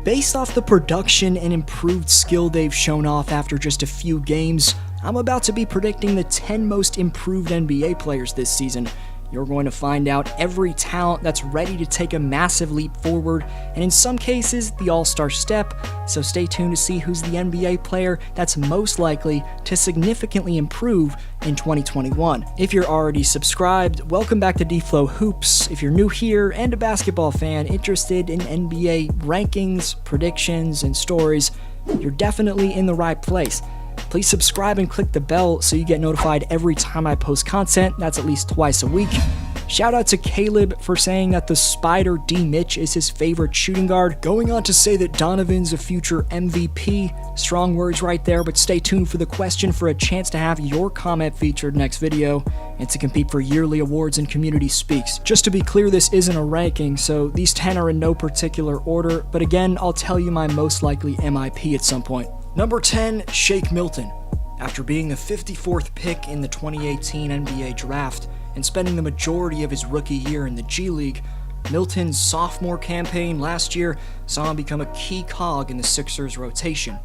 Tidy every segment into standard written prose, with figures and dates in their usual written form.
Based off the production and improved skill they've shown off after just a few games, I'm about to be predicting the 10 most improved NBA players this season. You're going to find out every talent that's ready to take a massive leap forward, and in some cases, the all-star step, so stay tuned to see who's the NBA player that's most likely to significantly improve in 2021. If you're already subscribed, welcome back to D-Flow Hoops. If you're new here and a basketball fan interested in NBA rankings, predictions, and stories, you're definitely in the right place. Please subscribe and click the bell so you get notified every time I post content. That's at least twice a week. Shout out to Caleb for saying that the Spider D. Mitch is his favorite shooting guard, going on to say that Donovan's a future MVP. Strong words right there, but stay tuned for the question for a chance to have your comment featured next video and to compete for yearly awards and community speaks. Just to be clear, this isn't a ranking, so these 10 are in no particular order, but again, I'll tell you my most likely MIP at some point. Number 10, Shake Milton. After being the 54th pick in the 2018 NBA draft and spending the majority of his rookie year in the G League, Milton's sophomore campaign last year saw him become a key cog in the Sixers' rotation.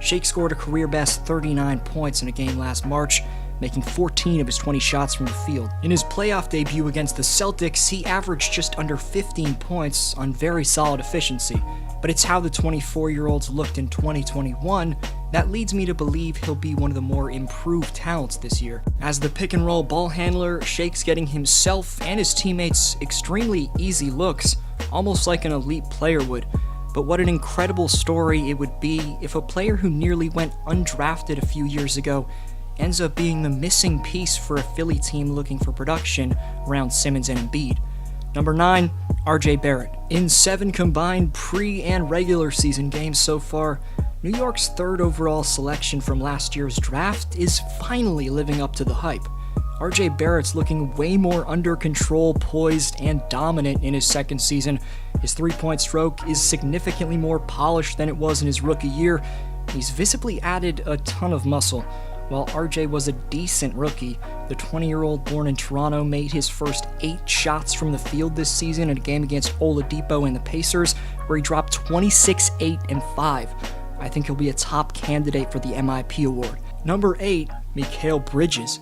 Shake scored a career-best 39 points in a game last March, making 14 of his 20 shots from the field. In his playoff debut against the Celtics, he averaged just under 15 points on very solid efficiency. But it's how the 24-year-olds looked in 2021 that leads me to believe he'll be one of the more improved talents this year. As the pick-and-roll ball handler, Shake's getting himself and his teammates extremely easy looks, almost like an elite player would. But what an incredible story it would be if a player who nearly went undrafted a few years ago ends up being the missing piece for a Philly team looking for production around Simmons and Embiid. Number 9, RJ Barrett. In 7 combined pre- and regular season games so far, New York's 3rd overall selection from last year's draft is finally living up to the hype. RJ Barrett's looking way more under control, poised, and dominant in his second season. His three-point stroke is significantly more polished than it was in his rookie year. He's visibly added a ton of muscle. While RJ was a decent rookie, the 20-year-old born in Toronto made his first 8 shots from the field this season in a game against Oladipo and the Pacers, where he dropped 26, 8, and 5. I think he'll be a top candidate for the MIP award. Number 8, Mikal Bridges.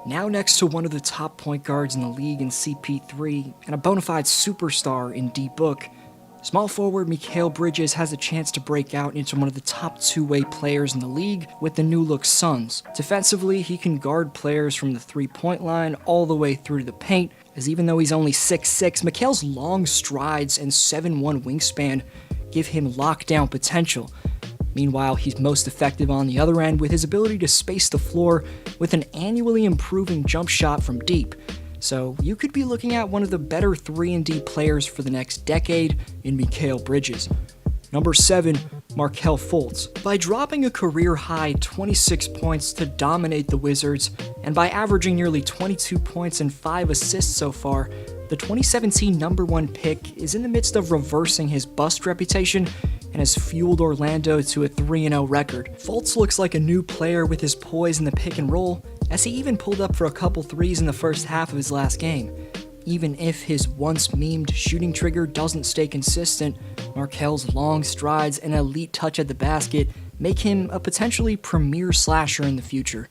Now next to one of the top point guards in the league in CP3 and a bona fide superstar in D-Book, small forward Mikal Bridges has a chance to break out into one of the top two-way players in the league with the New Look Suns. Defensively, he can guard players from the three-point line all the way through to the paint, as even though he's only 6'6", Mikal's long strides and 7'1" wingspan give him lockdown potential. Meanwhile, he's most effective on the other end with his ability to space the floor with an annually improving jump shot from deep. So you could be looking at one of the better 3-and-D players for the next decade in Mikal Bridges. Number 7, Markelle Fultz. By dropping a career-high 26 points to dominate the Wizards, and by averaging nearly 22 points and 5 assists so far, the 2017 number 1 pick is in the midst of reversing his bust reputation and has fueled Orlando to a 3-0 record. Fultz looks like a new player with his poise in the pick and roll, as he even pulled up for a couple threes in the first half of his last game. Even if his once-memed shooting trigger doesn't stay consistent, Markelle's long strides and elite touch at the basket make him a potentially premier slasher in the future.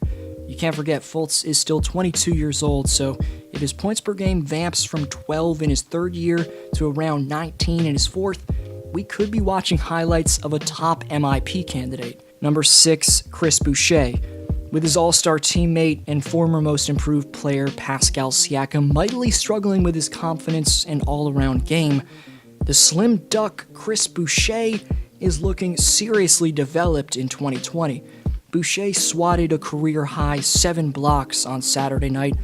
You can't forget Fultz is still 22 years old, so if his points per game vamps from 12 in his 3rd year to around 19 in his 4th, we could be watching highlights of a top MIP candidate. Number 6, Chris Boucher. With his all-star teammate and former most improved player Pascal Siakam mightily struggling with his confidence and all-around game, the slim duck Chris Boucher is looking seriously developed in 2020. Boucher swatted a career-high 7 blocks on Saturday night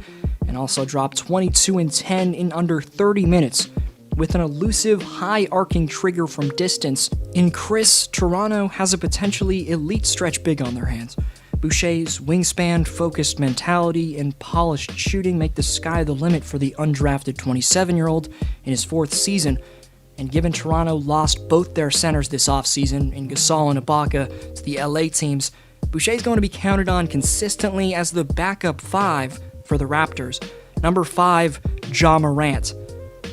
and also dropped 22 and 10 in under 30 minutes, with an elusive, high-arcing trigger from distance. In Chris, Toronto has a potentially elite stretch big on their hands. Boucher's wingspan, focused mentality, and polished shooting make the sky the limit for the undrafted 27-year-old in his 4th season, and given Toronto lost both their centers this offseason in Gasol and Ibaka to the LA teams, Boucher's going to be counted on consistently as the backup 5 for the Raptors. Number 5, Ja Morant.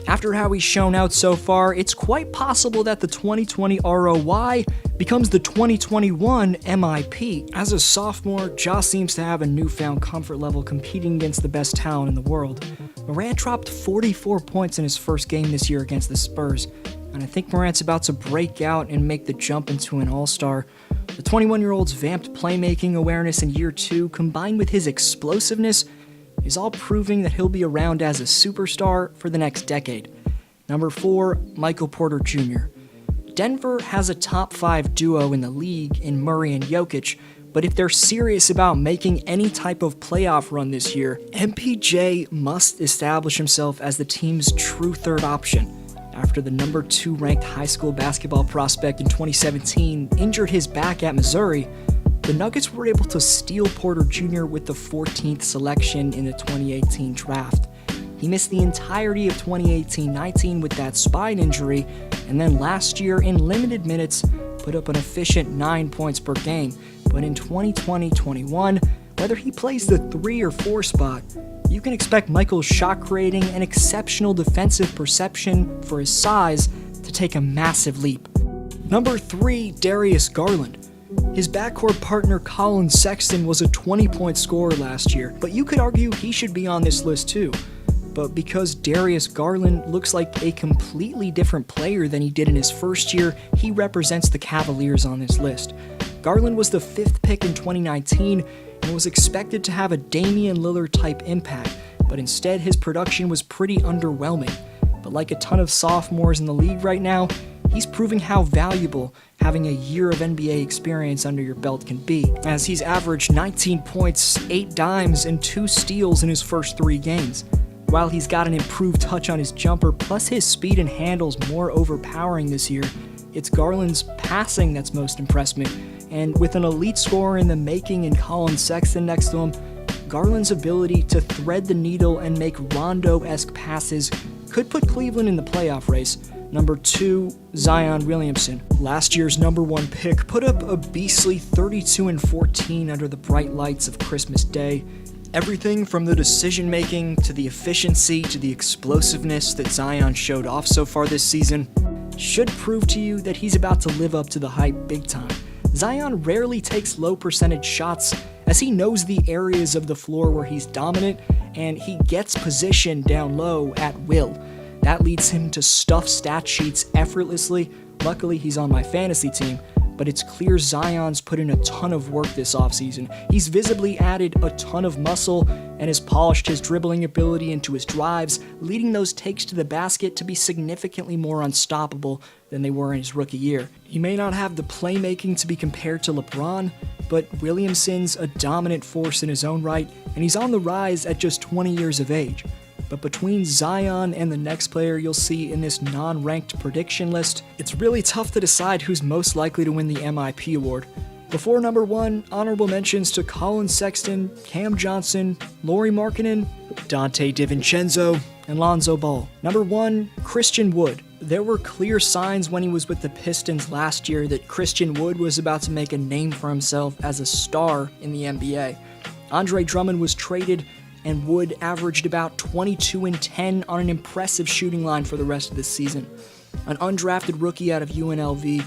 After how he's shown out so far, it's quite possible that the 2020 ROY becomes the 2021 MIP. As a sophomore, Ja seems to have a newfound comfort level competing against the best talent in the world. Morant dropped 44 points in his first game this year against the Spurs, and I think Morant's about to break out and make the jump into an all-star. The 21-year-old's vamped playmaking awareness in year 2, combined with his explosiveness, is all proving that he'll be around as a superstar for the next decade. Number 4, Michael Porter Jr. Denver has a top 5 duo in the league in Murray and Jokic, but if they're serious about making any type of playoff run this year, MPJ must establish himself as the team's true third option. After the number 2 ranked high school basketball prospect in 2017 injured his back at Missouri, the Nuggets were able to steal Porter Jr. with the 14th selection in the 2018 draft. He missed the entirety of 2018-19 with that spine injury, and then last year in limited minutes put up an efficient 9 points per game. But in 2020-21, whether he plays the 3 or 4 spot, you can expect Michael's shot creating and exceptional defensive perception for his size to take a massive leap. Number 3, Darius Garland. His backcourt partner Colin Sexton was a 20-point scorer last year, but you could argue he should be on this list too. But because Darius Garland looks like a completely different player than he did in his first year, he represents the Cavaliers on this list. Garland was the 5th pick in 2019 and was expected to have a Damian Lillard-type impact, but instead his production was pretty underwhelming. But like a ton of sophomores in the league right now, he's proving how valuable having a year of NBA experience under your belt can be, as he's averaged 19 points, 8 dimes, and 2 steals in his first 3 games. While he's got an improved touch on his jumper, plus his speed and handle's more overpowering this year, it's Garland's passing that's most impressed me, and with an elite scorer in the making in Colin Sexton next to him, Garland's ability to thread the needle and make Rondo-esque passes could put Cleveland in the playoff race. Number 2, Zion Williamson. Last year's number 1 pick put up a beastly 32-14 under the bright lights of Christmas Day. Everything from the decision-making to the efficiency to the explosiveness that Zion showed off so far this season should prove to you that he's about to live up to the hype big time. Zion rarely takes low percentage shots, as he knows the areas of the floor where he's dominant, and he gets positioned down low at will. That leads him to stuff stat sheets effortlessly. Luckily, he's on my fantasy team, but it's clear Zion's put in a ton of work this offseason. He's visibly added a ton of muscle and has polished his dribbling ability into his drives, leading those takes to the basket to be significantly more unstoppable than they were in his rookie year. He may not have the playmaking to be compared to LeBron, but Williamson's a dominant force in his own right, and he's on the rise at just 20 years of age. But between Zion and the next player you'll see in this non-ranked prediction list, it's really tough to decide who's most likely to win the MIP award. Before number 1, honorable mentions to Colin Sexton, Cam Johnson, Lauri Markkanen, Dante DiVincenzo, and Lonzo Ball. Number 1, Christian Wood. There were clear signs when he was with the Pistons last year that Christian Wood was about to make a name for himself as a star in the NBA. Andre Drummond was traded, and Wood averaged about 22 and 10 on an impressive shooting line for the rest of the season. An undrafted rookie out of UNLV,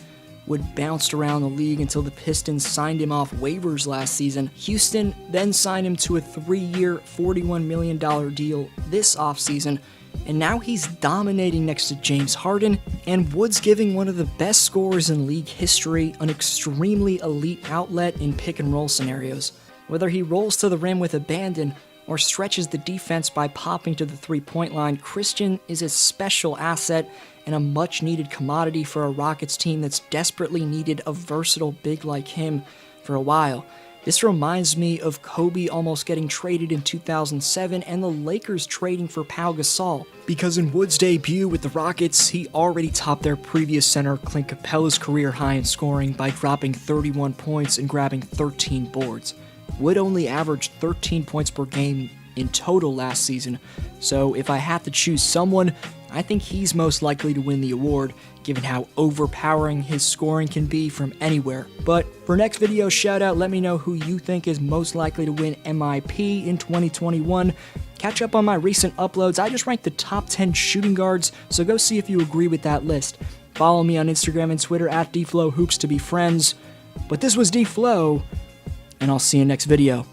Wood bounced around the league until the Pistons signed him off waivers last season. Houston then signed him to a 3-year, $41 million deal this offseason, and now he's dominating next to James Harden, and Wood's giving one of the best scorers in league history an extremely elite outlet in pick-and-roll scenarios. Whether he rolls to the rim with abandon or stretches the defense by popping to the three-point line, Christian is a special asset and a much-needed commodity for a Rockets team that's desperately needed a versatile big like him for a while. This reminds me of Kobe almost getting traded in 2007 and the Lakers trading for Pau Gasol, because in Wood's debut with the Rockets, he already topped their previous center Clint Capella's career high in scoring by dropping 31 points and grabbing 13 boards. Wood only averaged 13 points per game in total last season, so if I had to choose someone, I think he's most likely to win the award, given how overpowering his scoring can be from anywhere. But for next video shoutout, let me know who you think is most likely to win MIP in 2021. Catch up on my recent uploads. I just ranked the top 10 shooting guards, so go see if you agree with that list. Follow me on Instagram and Twitter at DFlowHoops to be friends. But this was DFlow, and I'll see you next video.